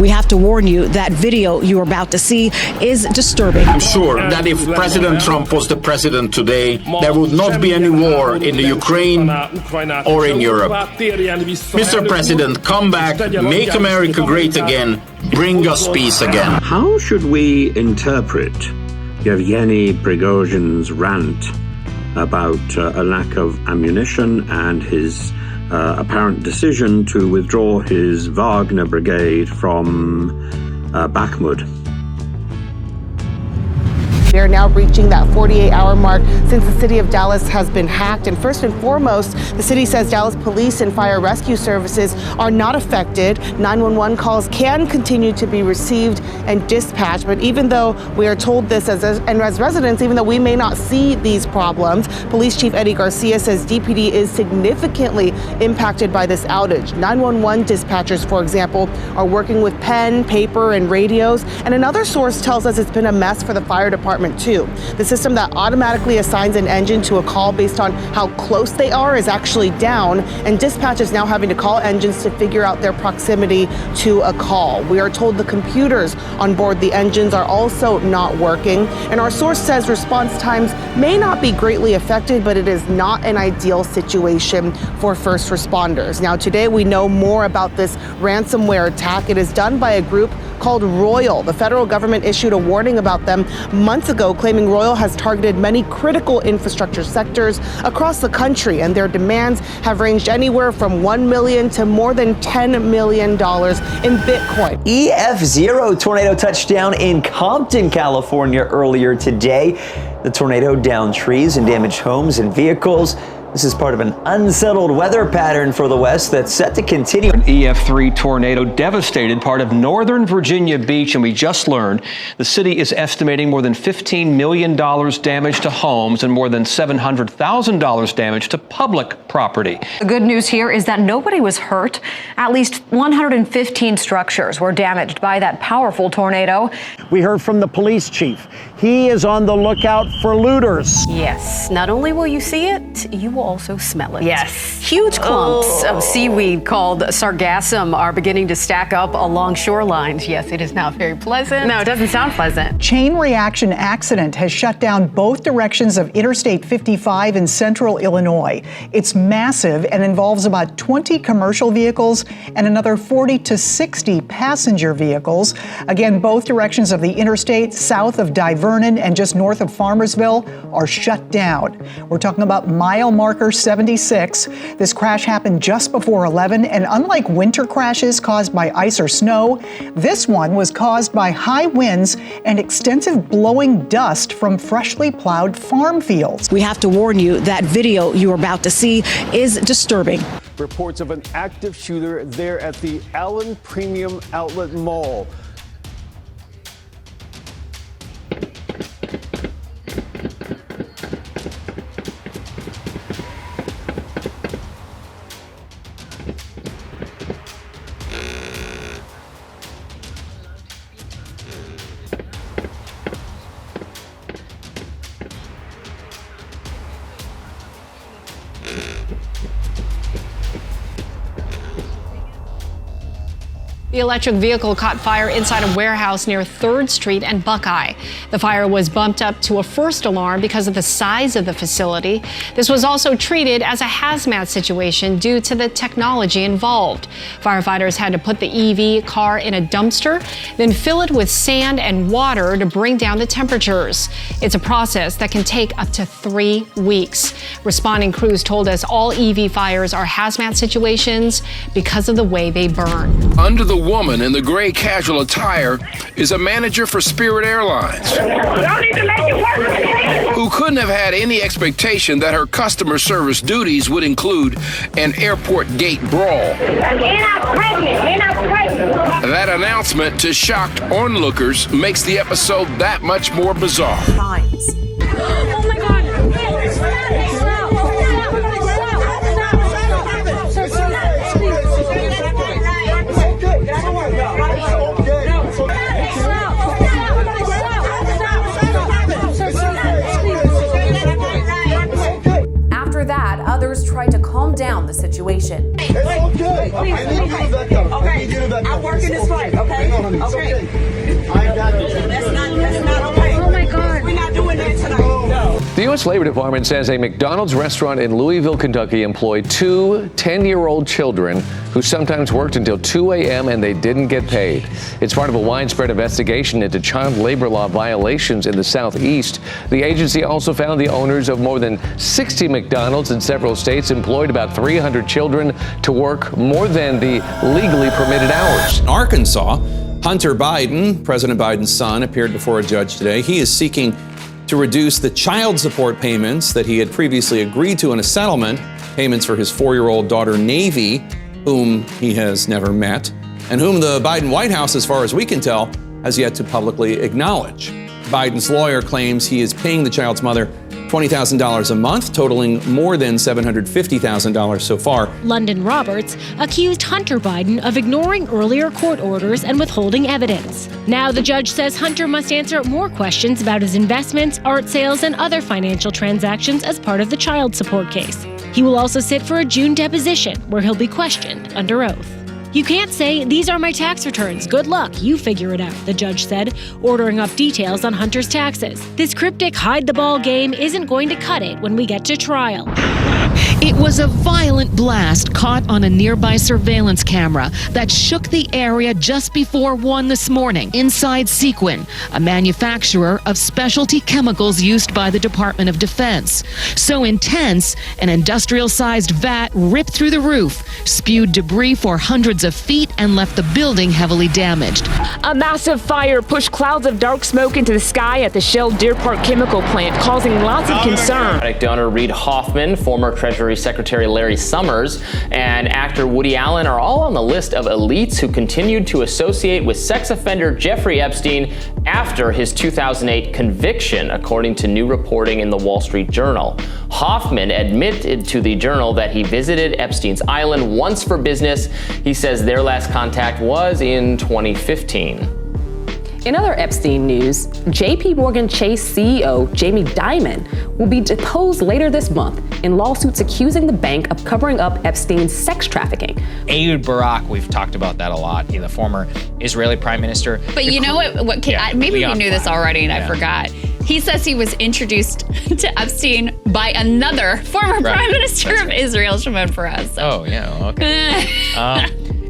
We have to warn you that video you are about to see is disturbing. I'm sure that if President Trump was the president today, there would not be any war in the Ukraine or in Europe. Mr. President, come back, make America great again, bring us peace again. How should we interpret Yevgeny Prigozhin's rant about a lack of ammunition and his apparent decision to withdraw his Wagner brigade from Bakhmut? We are now reaching that 48-hour mark since the city of Dallas has been hacked. And first and foremost, the city says Dallas police and fire rescue services are not affected. 911 calls can continue to be received and dispatched. But even though we are told this as residents, even though we may not see these problems, Police Chief Eddie Garcia says DPD is significantly impacted by this outage. 911 dispatchers, for example, are working with pen, paper, and radios. And another source tells us it's been a mess for the fire department too. The system that automatically assigns an engine to a call based on how close they are is actually down, and dispatch is now having to call engines to figure out their proximity to a call. We are told the computers on board the engines are also not working, and our source says response times may not be greatly affected, but it is not an ideal situation for first responders. Now today we know more about this ransomware attack. It is done by a group called Royal. The federal government issued a warning about them months ago, claiming Royal has targeted many critical infrastructure sectors across the country, and their demands have ranged anywhere from $1 million to more than $10 million in Bitcoin. EF0 tornado touchdown in Compton, California earlier today. The tornado downed trees and damaged homes and vehicles. This is part of an unsettled weather pattern for the West that's set to continue. An EF3 tornado devastated part of northern Virginia Beach, and we just learned the city is estimating more than $15 million damage to homes and more than $700,000 damage to public property. The good news here is that nobody was hurt. At least 115 structures were damaged by that powerful tornado. We heard from the police chief. He is on the lookout for looters. Yes, not only will you see it, you will also smell it. Yes. Huge clumps of seaweed called sargassum are beginning to stack up along shorelines. Yes, it is not very pleasant. No, it doesn't sound pleasant. Chain reaction accident has shut down both directions of Interstate 55 in central Illinois. It's massive and involves about 20 commercial vehicles and another 40 to 60 passenger vehicles. Again, both directions of the interstate south of Vernon and just north of Farmersville are shut down. We're talking about mile marker 76. This crash happened just before 11, and unlike winter crashes caused by ice or snow, this one was caused by high winds and extensive blowing dust from freshly plowed farm fields. We have to warn you that video you are about to see is disturbing. Reports of an active shooter there at the Allen Premium Outlet Mall. The electric vehicle caught fire inside a warehouse near 3rd Street and Buckeye. The fire was bumped up to a first alarm because of the size of the facility. This was also treated as a hazmat situation due to the technology involved. Firefighters had to put the EV car in a dumpster, then fill it with sand and water to bring down the temperatures. It's a process that can take up to 3 weeks. Responding crews told us all EV fires are hazmat situations because of the way they burn. Under the woman in the gray casual attire is a manager for Spirit Airlines, who couldn't have had any expectation that her customer service duties would include an airport gate brawl. That announcement to shocked onlookers makes the episode that much more bizarre. Oh my God! After that, others tried to calm down the situation. It's okay. I need to use that kind of I'm working this fight, okay? Okay. I got this. That's not okay. Oh my God. We're not doing that tonight. No. The U.S. Labor Department says a McDonald's restaurant in Louisville, Kentucky employed two 10-year-old children who sometimes worked until 2 a.m. and they didn't get paid. It's part of a widespread investigation into child labor law violations in the Southeast. The agency also found the owners of more than 60 McDonald's in several states employed about 300 children to work more than the legally permitted hours. In Arkansas, Hunter Biden, President Biden's son, appeared before a judge today. He is seeking to reduce the child support payments that he had previously agreed to in a settlement, payments for his 4-year-old daughter, Navy, whom he has never met, and whom the Biden White House, as far as we can tell, has yet to publicly acknowledge. Biden's lawyer claims he is paying the child's mother $20,000 a month, totaling more than $750,000 so far. London Roberts accused Hunter Biden of ignoring earlier court orders and withholding evidence. Now the judge says Hunter must answer more questions about his investments, art sales, and other financial transactions as part of the child support case. He will also sit for a June deposition where he'll be questioned under oath. You can't say, "These are my tax returns. Good luck. You figure it out," the judge said, ordering up details on Hunter's taxes. This cryptic hide-the-ball game isn't going to cut it when we get to trial. It was a violent blast caught on a nearby surveillance camera that shook the area just before 1 this morning inside Sequin, a manufacturer of specialty chemicals used by the Department of Defense. So intense, an industrial-sized vat ripped through the roof, spewed debris for hundreds of feet, and left the building heavily damaged. A massive fire pushed clouds of dark smoke into the sky at the Shell Deer Park chemical plant, causing lots of concern. Donor Reid Hoffman, former Treasury Secretary Larry Summers, and actor Woody Allen are all on the list of elites who continued to associate with sex offender Jeffrey Epstein after his 2008 conviction, according to new reporting in the Wall Street Journal. Hoffman admitted to the Journal that he visited Epstein's island once for business. He says their last contact was in 2015. In other Epstein news, JP Morgan Chase CEO Jamie Dimon will be deposed later this month in lawsuits accusing the bank of covering up Epstein's sex trafficking. Ehud Barak, we've talked about that a lot, the former Israeli prime minister. But you know what maybe we knew this already and I forgot. He says he was introduced to Epstein by another former prime minister of Israel, Shimon Peres. So. Oh, yeah, okay.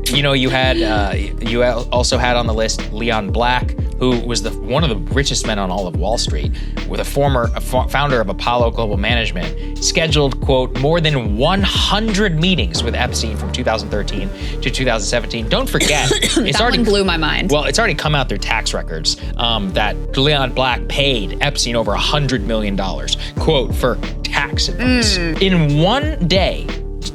You also had on the list Leon Black, who was one of the richest men on all of Wall Street, with a founder of Apollo Global Management, scheduled, quote, more than 100 meetings with Epstein from 2013 to 2017. Don't forget, that one blew my mind. Well, it's already come out their tax records that Leon Black paid Epstein over $100 million, quote, for tax advice. In one day,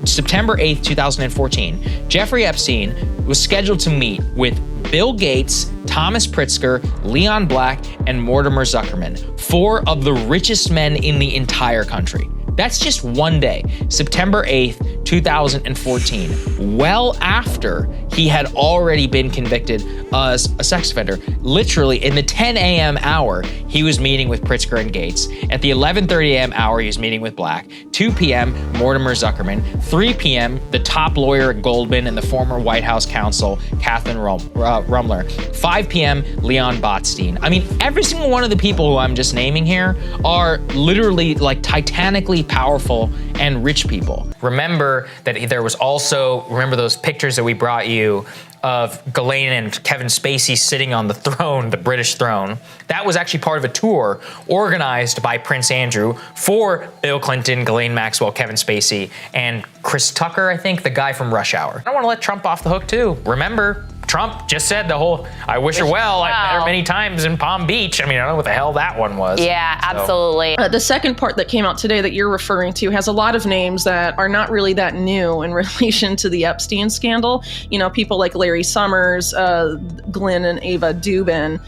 September 8th, 2014, Jeffrey Epstein was scheduled to meet with Bill Gates, Thomas Pritzker, Leon Black, and Mortimer Zuckerman, 4 of the richest men in the entire country. That's just one day, September 8th, 2014, well after he had already been convicted as a sex offender. Literally, in the 10 a.m. hour, he was meeting with Pritzker and Gates. At the 11:30 a.m. hour, he was meeting with Black. 2 p.m., Mortimer Zuckerman. 3 p.m., the top lawyer at Goldman and the former White House counsel, Catherine Rumler. 5 p.m., Leon Botstein. I mean, every single one of the people who I'm just naming here are literally like titanically powerful and rich people. Remember that there was also, those pictures that we brought you of Ghislaine and Kevin Spacey sitting on the throne, the British throne. That was actually part of a tour organized by Prince Andrew for Bill Clinton, Ghislaine Maxwell, Kevin Spacey, and Chris Tucker, I think, the guy from Rush Hour. I want to let Trump off the hook too. Remember, Trump just said the whole, I wish her well, I've met her many times in Palm Beach. I mean, I don't know what the hell that one was. Yeah, absolutely. The second part that came out today that you're referring to has a lot of names that are not really that new in relation to the Epstein scandal. You know, people like Larry Summers, Glenn and Ava Dubin,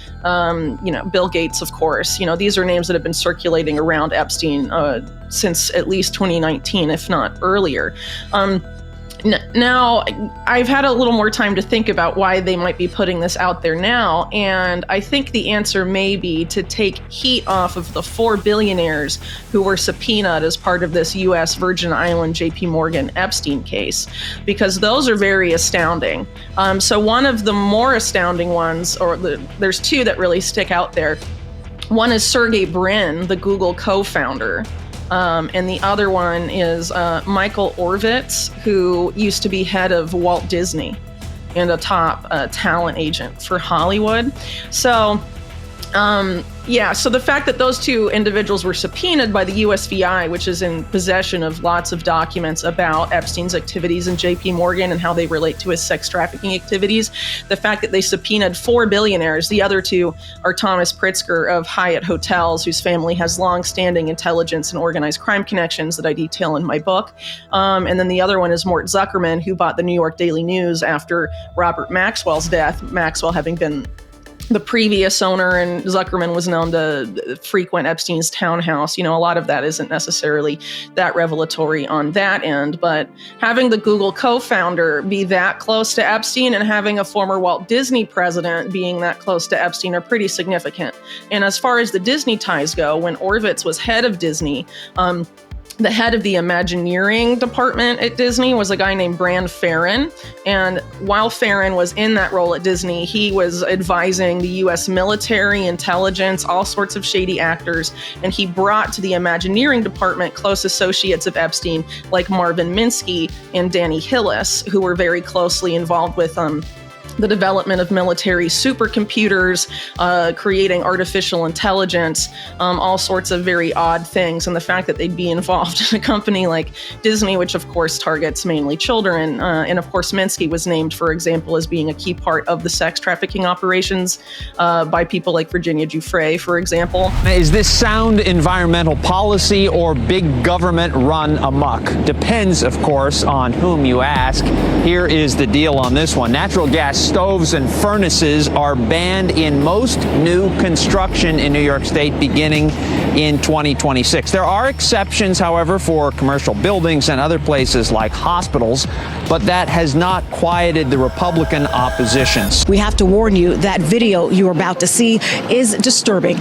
Bill Gates, of course. You know, these are names that have been circulating around Epstein since at least 2019, if not earlier. Now, I've had a little more time to think about why they might be putting this out there now, and I think the answer may be to take heat off of the 4 billionaires who were subpoenaed as part of this U.S. Virgin Island JP Morgan Epstein case, because those are very astounding. So one of the more astounding ones, there's two that really stick out there. One is Sergey Brin, the Google co-founder. And the other one is Michael Ovitz, who used to be head of Walt Disney and a top talent agent for Hollywood. So, so the fact that those two individuals were subpoenaed by the USVI, which is in possession of lots of documents about Epstein's activities in JP Morgan and how they relate to his sex trafficking activities, the fact that they subpoenaed 4 billionaires, the other two are Thomas Pritzker of Hyatt Hotels, whose family has long-standing intelligence and organized crime connections that I detail in my book. And then the other one is Mort Zuckerman, who bought the New York Daily News after Robert Maxwell's death, Maxwell having been the previous owner, and Zuckerman was known to frequent Epstein's townhouse. You know, a lot of that isn't necessarily that revelatory on that end, but having the Google co-founder be that close to Epstein and having a former Walt Disney president being that close to Epstein are pretty significant. And as far as the Disney ties go, when Ovitz was head of Disney, the head of the Imagineering department at Disney was a guy named Brand Farron. And while Farron was in that role at Disney, he was advising the U.S. military, intelligence, all sorts of shady actors. And he brought to the Imagineering department close associates of Epstein like Marvin Minsky and Danny Hillis, who were very closely involved with the development of military supercomputers, creating artificial intelligence, all sorts of very odd things. And the fact that they'd be involved in a company like Disney, which of course targets mainly children. And of course, Minsky was named, for example, as being a key part of the sex trafficking operations by people like Virginia Giuffre, for example. Is this sound environmental policy or big government run amok? Depends, of course, on whom you ask. Here is the deal on this one. Natural gas stoves and furnaces are banned in most new construction in New York State beginning in 2026. There are exceptions, however, for commercial buildings and other places like hospitals, but that has not quieted the Republican oppositions. We have to warn you that video you're about to see is disturbing.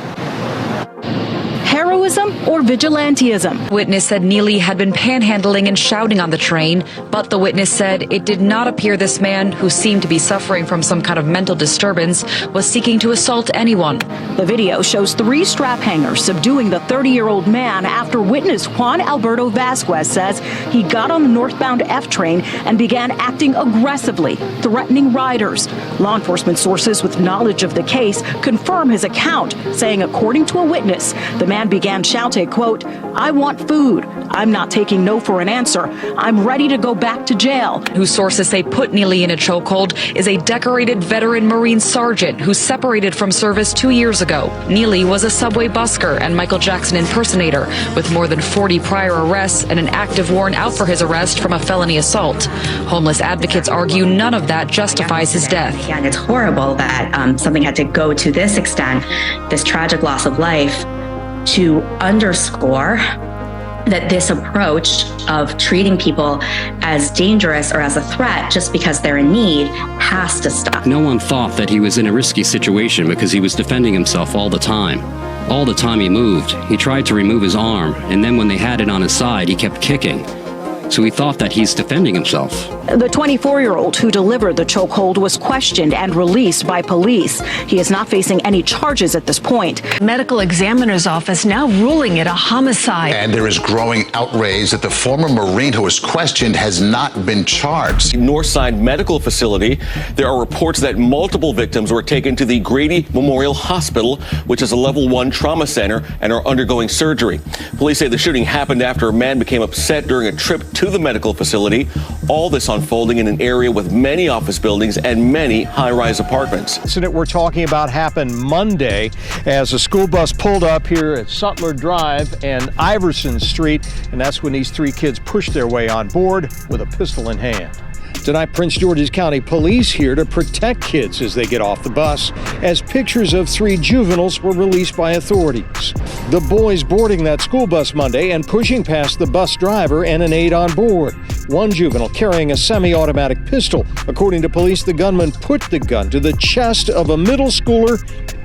Heroism or vigilantism? Witness said Neely had been panhandling and shouting on the train, but the witness said it did not appear this man, who seemed to be suffering from some kind of mental disturbance, was seeking to assault anyone. The video shows 3 strap hangers subduing the 30-year-old man after witness Juan Alberto Vasquez says he got on the northbound F train and began acting aggressively, threatening riders. Law enforcement sources with knowledge of the case confirm his account, saying according to a witness, the man began shouting, quote, "I want food. I'm not taking no for an answer. I'm ready to go back to jail." Who sources say put Neely in a chokehold is a decorated veteran Marine sergeant who separated from service 2 years ago. Neely was a subway busker and Michael Jackson impersonator with more than 40 prior arrests and an active warrant out for his arrest from a felony assault. Homeless advocates argue none of that justifies his death. And it's horrible that something had to go to this extent, this tragic loss of life, to underscore that this approach of treating people as dangerous or as a threat just because they're in need has to stop. No one thought that he was in a risky situation because he was defending himself all the time. All the time he moved, he tried to remove his arm, and then when they had it on his side, he kept kicking. So he thought that he's defending himself. The 24-year-old who delivered the chokehold was questioned and released by police. He is not facing any charges at this point. Medical examiner's office now ruling it a homicide. And there is growing outrage that the former Marine who was questioned has not been charged. Northside Medical Facility, there are reports that multiple victims were taken to the Grady Memorial Hospital, which is a level 1 trauma center, and are undergoing surgery. Police say the shooting happened after a man became upset during a trip to the medical facility. All this unfolding in an area with many office buildings and many high-rise apartments. The incident we're talking about happened Monday as a school bus pulled up here at Sutler Drive and Iverson Street, and that's when these 3 kids pushed their way on board with a pistol in hand. Tonight, Prince George's County Police here to protect kids as they get off the bus, as pictures of 3 juveniles were released by authorities. The boys boarding that school bus Monday and pushing past the bus driver and an aide on board. one juvenile carrying a semi-automatic pistol. According to police, the gunman put the gun to the chest of a middle schooler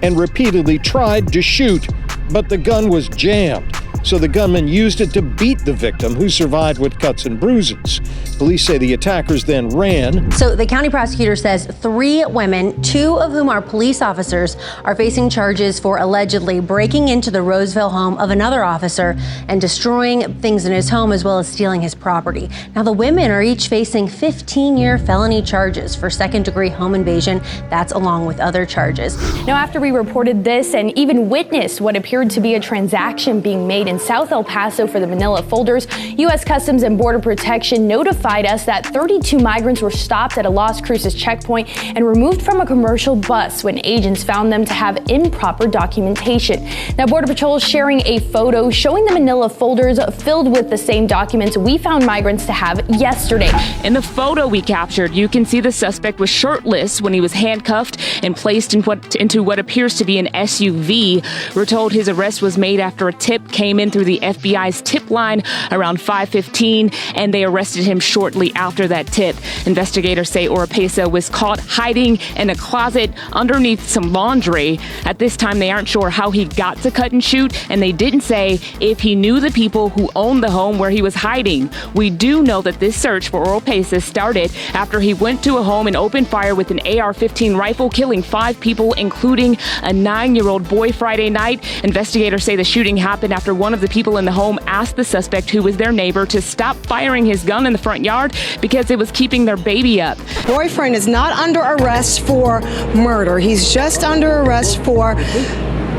and repeatedly tried to shoot, but the gun was jammed. So the gunman used it to beat the victim, who survived with cuts and bruises. Police say the attackers then ran. So the county prosecutor says 3 women, 2 of whom are police officers, are facing charges for allegedly breaking into the Roseville home of another officer and destroying things in his home, as well as stealing his property. Now, the women are each facing 15-year felony charges for second-degree home invasion. That's along with other charges. Now, after we reported this and even witnessed what appeared to be a transaction being made in South El Paso for the Manila folders, U.S. Customs and Border Protection notified us that 32 migrants were stopped at a Las Cruces checkpoint and removed from a commercial bus when agents found them to have improper documentation. Now, Border Patrol is sharing a photo showing the Manila folders filled with the same documents we found migrants to have yesterday. In the photo we captured, you can see the suspect was shirtless when he was handcuffed and placed into what appears to be an SUV. We're told his arrest was made after a tip came in through the FBI's tip line around 5:15, and they arrested him shortly after that tip. Investigators say Oropesa was caught hiding in a closet underneath some laundry. At this time, they aren't sure how he got to cut and shoot, and they didn't say if he knew the people who owned the home where he was hiding. We do know that this search for Oropesa started after he went to a home and opened fire with an AR-15 rifle, killing 5 people, including a 9-year-old boy Friday night. Investigators say the shooting happened after one of the people in the home asked the suspect, who was their neighbor, to stop firing his gun in the front yard because it was keeping their baby up. Boyfriend is not under arrest for murder. He's just under arrest for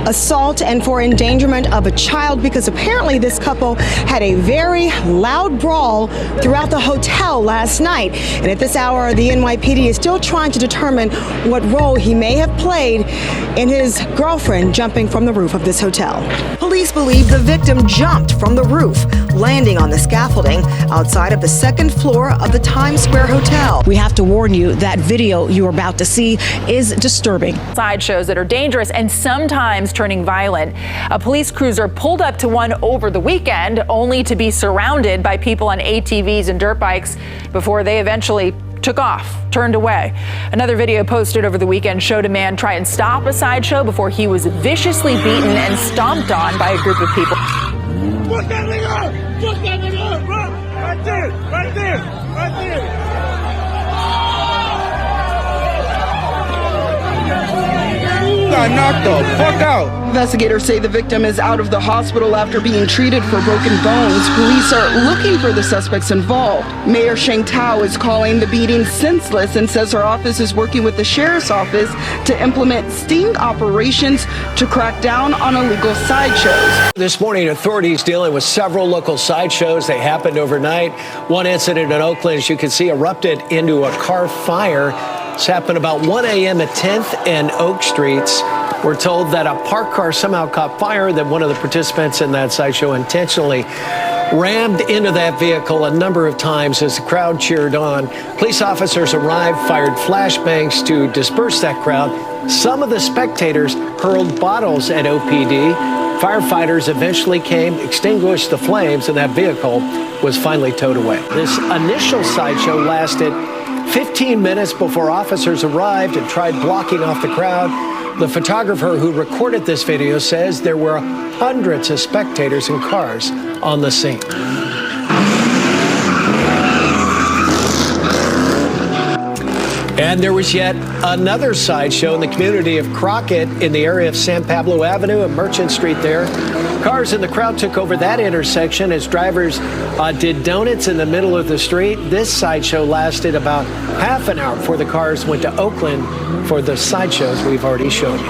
assault and for endangerment of a child, because apparently this couple had a very loud brawl throughout the hotel last night. And at this hour, the NYPD is still trying to determine what role he may have played in his girlfriend jumping from the roof of this hotel. Police believe the victim jumped from the roof, landing on the scaffolding outside of the 2nd floor of the Times Square Hotel. We have to warn you that video you're about to see is disturbing. Sideshows that are dangerous and sometimes turning violent. A police cruiser pulled up to one over the weekend, only to be surrounded by people on ATVs and dirt bikes before they eventually took off, turned away. Another video posted over the weekend showed a man try and stop a sideshow before he was viciously beaten and stomped on by a group of people. Put that nigga up! Put that nigga up, bro! Right there! Right there! Right there! Got knocked the fuck out. Investigators say the victim is out of the hospital after being treated for broken bones. Police are looking for the suspects involved. Mayor Sheng Tao is calling the beating senseless and says her office is working with the sheriff's office to implement sting operations to crack down on illegal sideshows. This morning, authorities dealing with several local sideshows. They happened overnight. One incident in Oakland, as you can see, erupted into a car fire. This happened about 1 a.m. at 10th and Oak Streets. We're told that a parked car somehow caught fire, that one of the participants in that sideshow intentionally rammed into that vehicle a number of times as the crowd cheered on. Police officers arrived, fired flashbangs to disperse that crowd. Some of the spectators hurled bottles at OPD. Firefighters eventually came, extinguished the flames, and that vehicle was finally towed away. This initial sideshow lasted 15 minutes before officers arrived and tried blocking off the crowd. The photographer who recorded this video says there were hundreds of spectators and cars on the scene. And there was yet another sideshow in the community of Crockett in the area of San Pablo Avenue and Merchant Street there. Cars in the crowd took over that intersection as drivers did donuts in the middle of the street. This sideshow lasted about half an hour before the cars went to Oakland for the sideshows we've already shown you.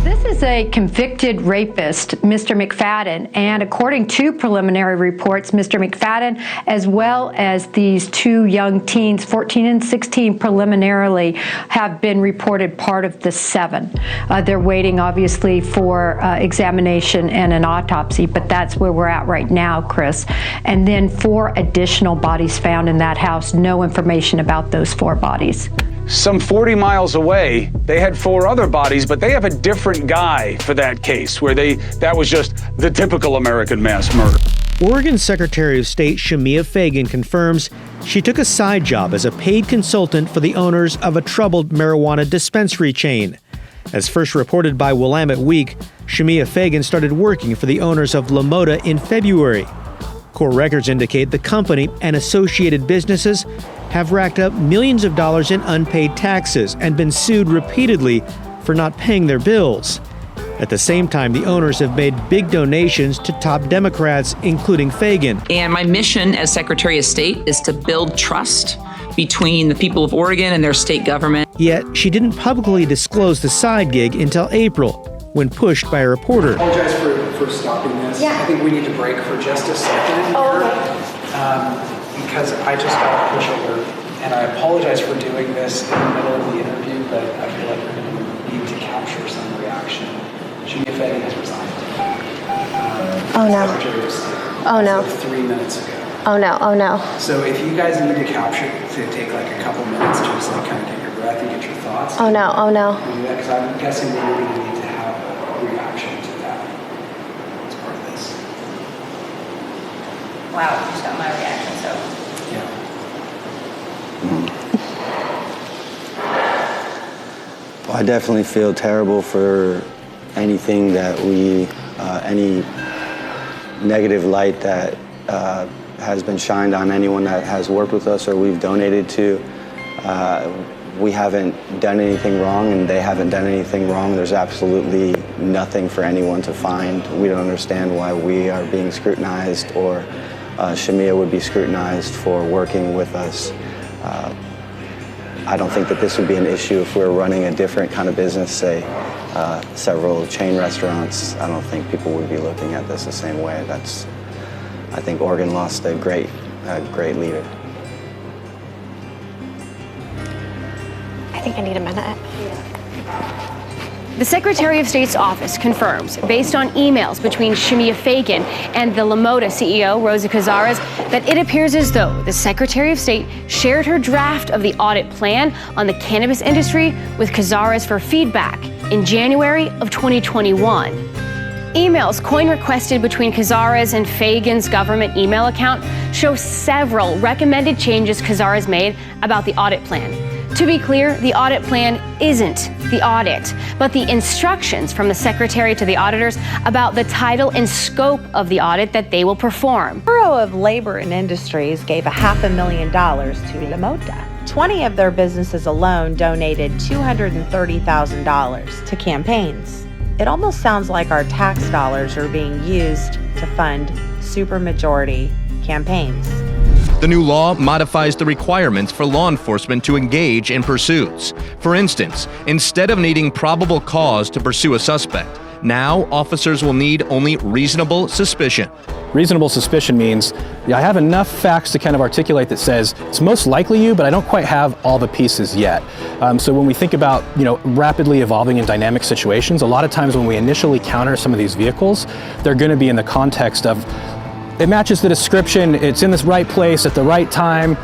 This is a convicted rapist, Mr. McFadden, and according to preliminary reports, Mr. McFadden, as well as these 2 young teens, 14 and 16, preliminarily have been reported part of the 7. They're waiting, obviously, for examination and an autopsy, but that's where we're at right now, Chris. And then 4 additional bodies found in that house. No information about those 4 bodies. Some 40 miles away, they had 4 other bodies, but they have a different guy for that case, where that was just the typical American mass murder. Oregon Secretary of State Shemia Fagan confirms she took a side job as a paid consultant for the owners of a troubled marijuana dispensary chain. As first reported by Willamette Week, Shemia Fagan started working for the owners of LaMotta in February. Court records indicate the company and associated businesses have racked up millions of dollars in unpaid taxes and been sued repeatedly for not paying their bills. At the same time, the owners have made big donations to top Democrats, including Fagan. And my mission as Secretary of State is to build trust between the people of Oregon and their state government. Yet, she didn't publicly disclose the side gig until April, when pushed by a reporter. I apologize for stopping this. Yeah. I think we need to break for just a second because I just got a push alert. And I apologize for doing this in the middle of the interview, but I feel like we're going to need to capture some reaction. Shemia Fagan has resigned. Secretary of State. Oh no. 3 minutes ago. Oh no. Oh no. So if you guys need to capture, to take like a couple minutes to just like kind of get your breath and get your thoughts. Oh no. Oh no. Because I'm guessing that you're going to need to have a reaction to that as part of this. Wow, you just got my reaction, so. Yeah. Well, I definitely feel terrible for anything that any negative light that has been shined on anyone that has worked with us or we've donated to. We haven't done anything wrong and they haven't done anything wrong. There's absolutely nothing for anyone to find. We don't understand why we are being scrutinized or Shemia would be scrutinized for working with us. I don't think that this would be an issue if we were running a different kind of business, say several chain restaurants. I don't think people would be looking at this the same way. I think Oregon lost a great leader. I think I need a minute. The Secretary of State's office confirms, based on emails between Shemia Fagan and the LaMotta CEO, Rosa Cazares, that it appears as though the Secretary of State shared her draft of the audit plan on the cannabis industry with Cazares for feedback in January of 2021. Emails Coyne requested between Cazares and Fagan's government email account show several recommended changes Cazares made about the audit plan. To be clear, the audit plan isn't the audit, but the instructions from the Secretary to the auditors about the title and scope of the audit that they will perform. The Bureau of Labor and Industries gave $500,000 to LaMotta. 20 of their businesses alone donated $230,000 to campaigns. It almost sounds like our tax dollars are being used to fund supermajority campaigns. The new law modifies the requirements for law enforcement to engage in pursuits. For instance, instead of needing probable cause to pursue a suspect, now officers will need only reasonable suspicion. Reasonable suspicion means I have enough facts to kind of articulate that says it's most likely you, but I don't quite have all the pieces yet. So when we think about rapidly evolving and dynamic situations, a lot of times when we initially counter some of these vehicles, they're going to be in the context of it matches the description, it's in this right place at the right time.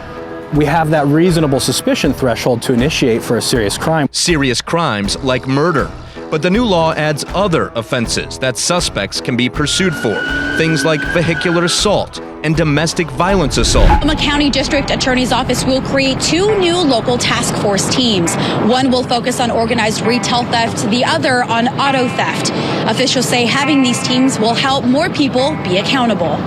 We have that reasonable suspicion threshold to initiate for a serious crime. Serious crimes like murder. But the new law adds other offenses that suspects can be pursued for. Things like vehicular assault and domestic violence assault. Multnomah County District Attorney's Office will create 2 new local task force teams. One will focus on organized retail theft, the other on auto theft. Officials say having these teams will help more people be accountable.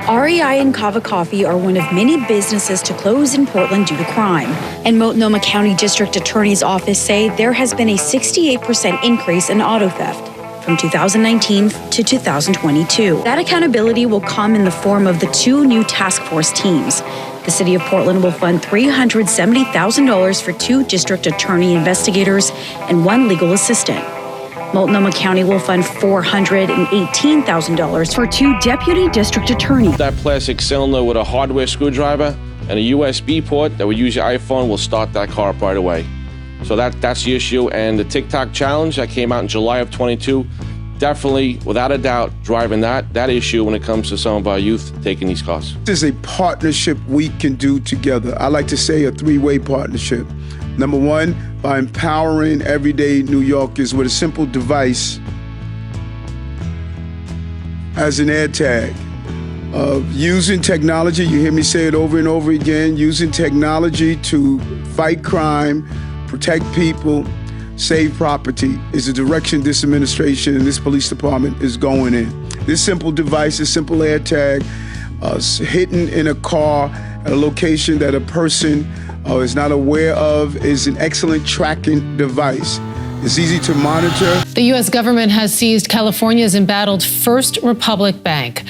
REI and Kava Coffee are one of many businesses to close in Portland due to crime. And Multnomah County District Attorney's Office say there has been a 68% increase in auto theft from 2019 to 2022. That accountability will come in the form of the 2 new task force teams. The City of Portland will fund $370,000 for 2 district attorney investigators and 1 legal assistant. Multnomah County will fund $418,000 for 2 deputy district attorneys. That plastic cylinder with a hardware screwdriver and a USB port that would use your iPhone will start that car up right away. So that's the issue. And the TikTok challenge that came out in July of 22, definitely, without a doubt, driving that issue when it comes to some of our youth taking these cars. This is a partnership we can do together. I like to say a 3-way partnership. Number 1, by empowering everyday New Yorkers with a simple device as an AirTag. of using technology. You hear me say it over and over again, using technology to fight crime, protect people, save property is the direction this administration and this police department is going in. This simple device, this simple air tag, hidden in a car at a location that a person is not aware of, is an excellent tracking device. It's easy to monitor. The U.S. government has seized California's embattled First Republic Bank.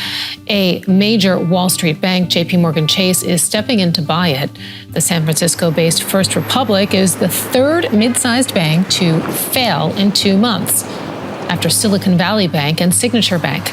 A major Wall Street bank, JP Chase, is stepping in to buy it. The San Francisco-based First Republic is the third mid-sized bank to fail in 2 months, after Silicon Valley Bank and Signature Bank.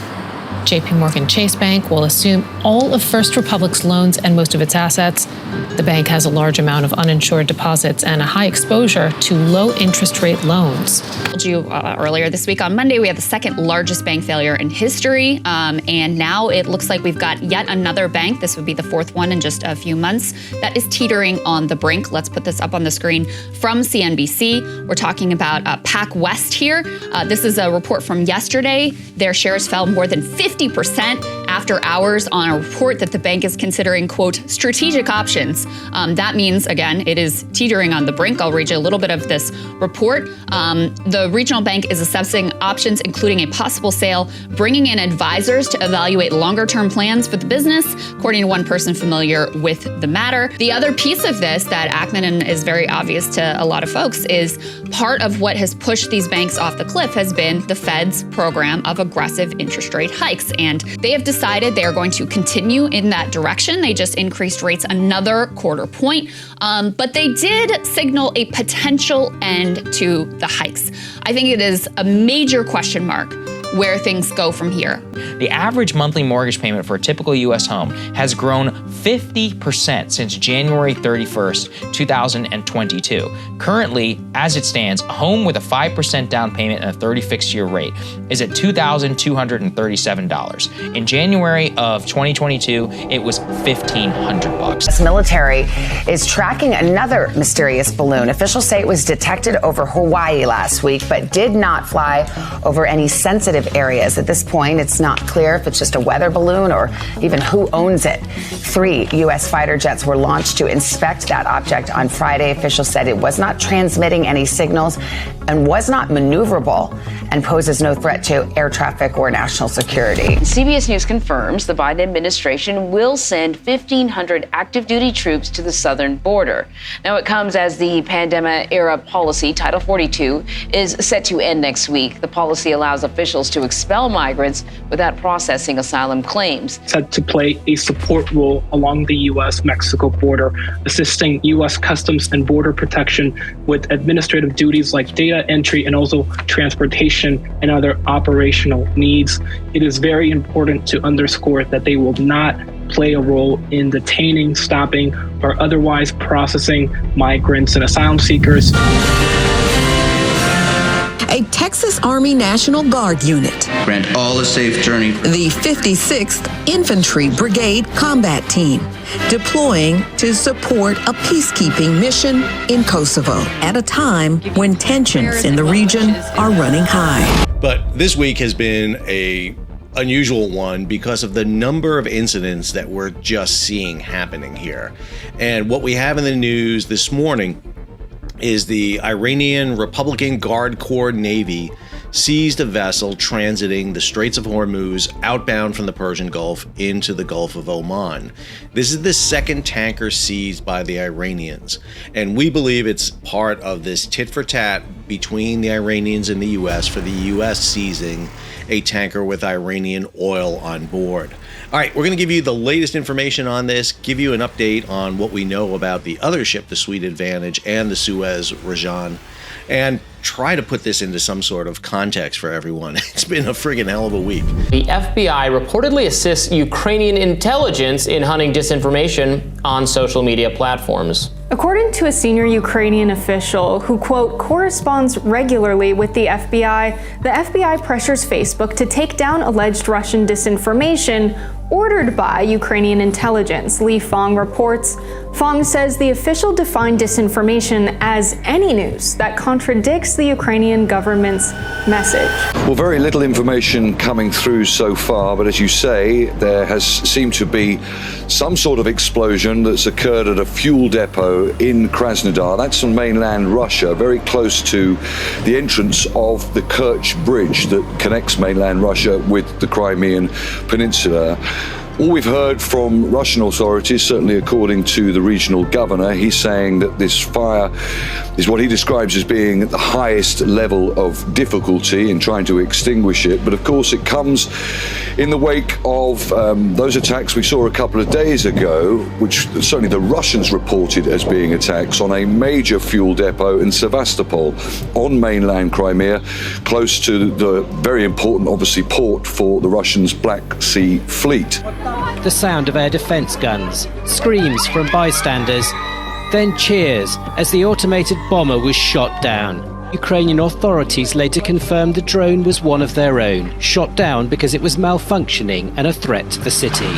JP Chase Bank will assume all of First Republic's loans and most of its assets. The bank has a large amount of uninsured deposits and a high exposure to low interest rate loans. I told you earlier this week on Monday, we have the second largest bank failure in history. And now it looks like we've got yet another bank. This would be the fourth one in just a few months that is teetering on the brink. Let's put this up on the screen from CNBC. We're talking about PacWest here. This is a report from yesterday. Their shares fell more than 50% after hours on a report that the bank is considering, quote, strategic options. That means, again, it is teetering on the brink. I'll read you a little bit of this report. The regional bank is assessing options, including a possible sale, bringing in advisors to evaluate longer-term plans for the business, according to one person familiar with the matter. The other piece of this that Ackman is very obvious to a lot of folks is part of what has pushed these banks off the cliff has been the Fed's program of aggressive interest rate hikes. And they have decided they are going to continue in that direction. They just increased rates another quarter point. But they did signal a potential end to the hikes. I think it is a major question mark where things go from here. The average monthly mortgage payment for a typical U.S. home has grown 50% since January 31st, 2022. Currently, as it stands, a home with a 5% down payment and a 30 fixed-year rate is at $2,237. In January of 2022, it was $1,500. The military is tracking another mysterious balloon. Officials say it was detected over Hawaii last week, but did not fly over any sensitive areas. At this point, it's not clear if it's just a weather balloon or even who owns it. 3 U.S. fighter jets were launched to inspect that object on Friday. Officials said it was not transmitting any signals and was not maneuverable and poses no threat to air traffic or national security. CBS News confirms the Biden administration will send 1,500 active duty troops to the southern border. Now, it comes as the pandemic-era policy, Title 42, is set to end next week. The policy allows officials to expel migrants without processing asylum claims. Set to play a support role along the U.S.-Mexico border, assisting U.S. Customs and Border Protection with administrative duties like data entry and also transportation and other operational needs. It is very important to underscore that they will not play a role in detaining, stopping, or otherwise processing migrants and asylum seekers. A Texas Army National Guard unit. Grant all a safe journey. The 56th Infantry Brigade Combat Team, deploying to support a peacekeeping mission in Kosovo at a time when tensions in the region are running high. But this week has been a unusual one because of the number of incidents that we're just seeing happening here. And what we have in the news this morning is the Iranian Republican Guard Corps Navy seized a vessel transiting the Straits of Hormuz outbound from the Persian Gulf into the Gulf of Oman. This is the second tanker seized by the Iranians, and we believe it's part of this tit for tat between the Iranians and the U.S. for the U.S. seizing a tanker with Iranian oil on board. All right, we're going to give you the latest information on this, give you an update on what we know about the other ship, the Sweet Advantage, and the Suez Rajan, and try to put this into some sort of context for everyone. It's been a friggin' hell of a week. The FBI reportedly assists Ukrainian intelligence in hunting disinformation on social media platforms. According to a senior Ukrainian official who, quote, corresponds regularly with the FBI pressures Facebook to take down alleged Russian disinformation ordered by Ukrainian intelligence, Lee Fong reports. Fong says the official defined disinformation as any news that contradicts the Ukrainian government's message. Well, very little information coming through so far, but as you say, there has seemed to be some sort of explosion that's occurred at a fuel depot in Krasnodar. That's on mainland Russia, very close to the entrance of the Kerch Bridge that connects mainland Russia with the Crimean Peninsula. All we've heard from Russian authorities, certainly according to the regional governor, he's saying that this fire is what he describes as being at the highest level of difficulty in trying to extinguish it. But of course it comes in the wake of those attacks we saw a couple of days ago, which certainly the Russians reported as being attacks on a major fuel depot in Sevastopol on mainland Crimea, close to the very important, obviously, port for the Russians' Black Sea Fleet. The sound of air defense guns, screams from bystanders, then cheers as the automated bomber was shot down. Ukrainian authorities later confirmed the drone was one of their own, shot down because it was malfunctioning and a threat to the city.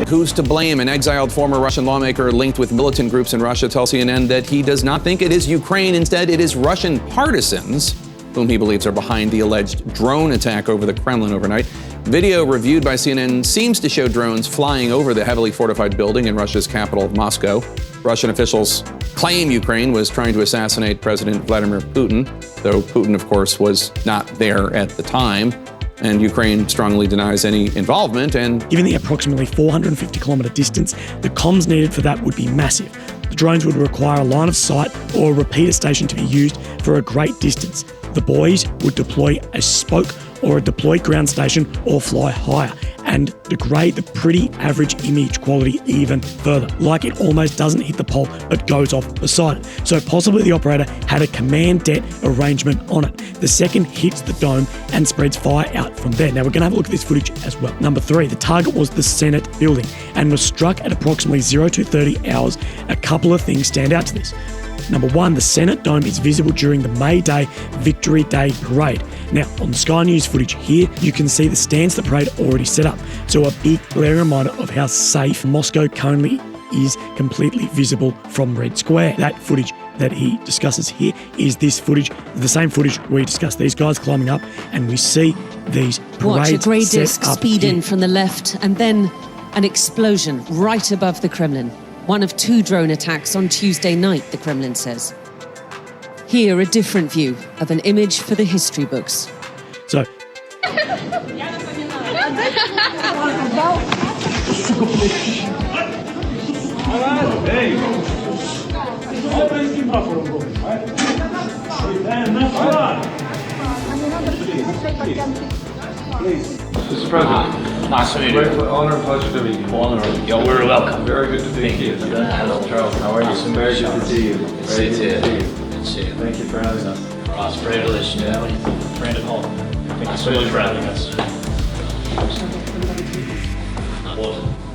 Who's to blame? An exiled former Russian lawmaker linked with militant groups in Russia tells CNN that he does not think it is Ukraine. Instead, it is Russian partisans whom he believes are behind the alleged drone attack over the Kremlin overnight. Video reviewed by CNN seems to show drones flying over the heavily fortified building in Russia's capital, Moscow. Russian officials claim Ukraine was trying to assassinate President Vladimir Putin, though Putin, of course, was not there at the time. And Ukraine strongly denies any involvement. And given the approximately 450-kilometre distance, the comms needed for that would be massive. The drones would require a line of sight or a repeater station to be used for a great distance. The boys would deploy a spoke or a deployed ground station or fly higher and degrade the pretty average image quality even further, like it almost doesn't hit the pole but goes off beside it. So possibly the operator had a command det arrangement on it. The second hits the dome and spreads fire out from there. Now we're going to have a look at this footage as well. Number 3, the target was the Senate building and was struck at approximately 02:30 hours. A couple of things stand out to this. Number 1, the Senate dome is visible during the May Day Victory Day parade. Now, on the Sky News footage here, you can see the stands the parade already set up. So a big glaring reminder of how safe Moscow currently is, completely visible from Red Square. That footage that he discusses here is this footage, the same footage where he discussed these guys climbing up, and we see these parades. Watch a grey set disc up speed here. in from the left, and then an explosion right above the Kremlin. One of 2 drone attacks on Tuesday night, the Kremlin says. Here, a different view of an image for the history books. So, Mr. President, nice to meet you. Great honor and pleasure to meet you. Honor. You're very welcome. Very good to meet you. Hello. Charles, how are you? Very good to see you. Good to see you. Good to see you. Thank you for having us. For us, privilege. Brandon Hall. Thank you so much for having us.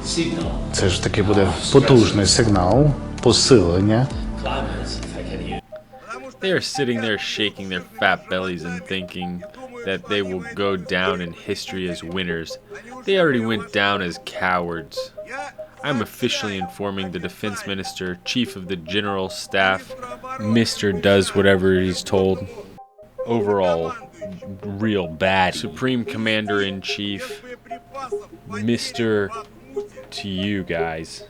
Signal. Це ж таки буде потужний сигнал, посилення. They are sitting there shaking their fat bellies and thinking that they will go down in history as winners. They already went down as cowards. I'm officially informing the defense minister, chief of the general staff, Mr. does whatever he's told. Overall, real bad. Supreme Commander-in-Chief, Mr. to you guys,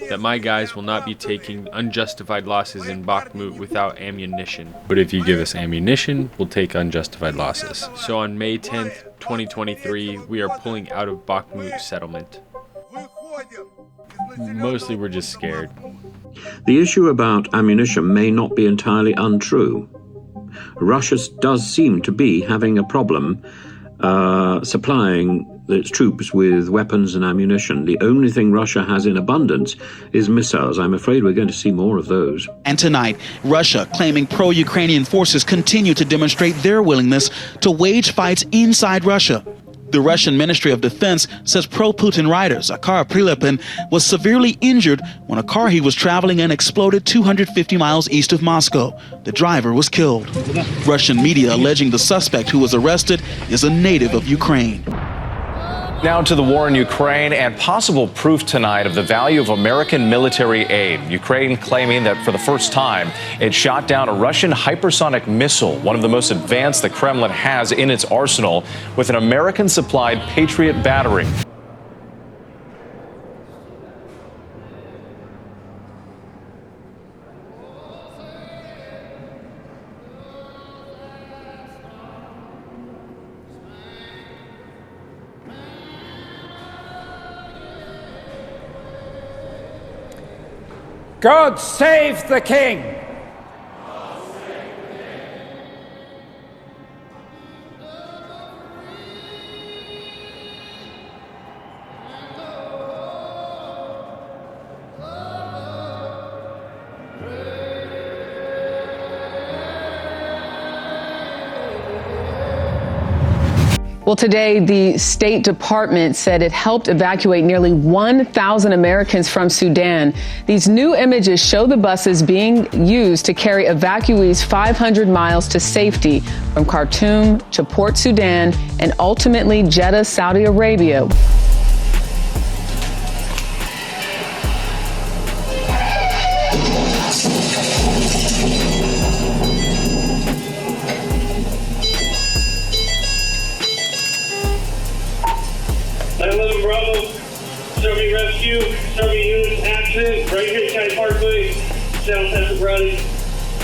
that my guys will not be taking unjustified losses in Bakhmut without ammunition. But if you give us ammunition, we'll take unjustified losses. So on May 10th, 2023, we are pulling out of Bakhmut settlement. Mostly we're just scared. The issue about ammunition may not be entirely untrue. Russia does seem to be having a problem supplying its troops with weapons and ammunition. The only thing Russia has in abundance is missiles. I'm afraid we're going to see more of those. And tonight, Russia, claiming pro-Ukrainian forces continue to demonstrate their willingness to wage fights inside Russia. The Russian Ministry of Defense says pro-Putin rider Zakhar Prilepin was severely injured when a car he was traveling in exploded 250 miles east of Moscow. The driver was killed. Russian media alleging the suspect who was arrested is a native of Ukraine. Now to the war in Ukraine and possible proof tonight of the value of American military aid. Ukraine claiming that for the first time, it shot down a Russian hypersonic missile, one of the most advanced the Kremlin has in its arsenal, with an American-supplied Patriot battery. God save the King! Well, today, the State Department said it helped evacuate nearly 1,000 Americans from Sudan. These new images show the buses being used to carry evacuees 500 miles to safety from Khartoum to Port Sudan and ultimately Jeddah, Saudi Arabia. Serving rescue, serving units accident, right here at County Parkway, South Central Brownie.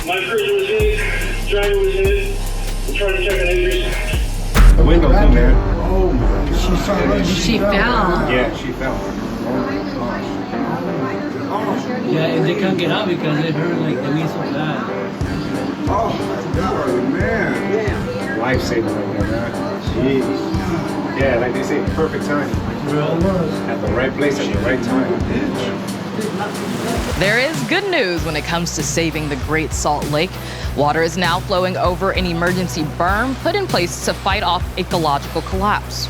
My cruiser was in it, driver was in it. We're trying to check on injuries. The window's in there. Oh my God. She fell. Yeah, she fell. Yeah, and they can't get out because they heard like the wheels of that. Oh my God, man. Yeah. Lifesaver right there, man. Jeez. Yeah, like they say, perfect timing. At the right place at the right time. There is good news when it comes to saving the Great Salt Lake. Water is now flowing over an emergency berm put in place to fight off ecological collapse.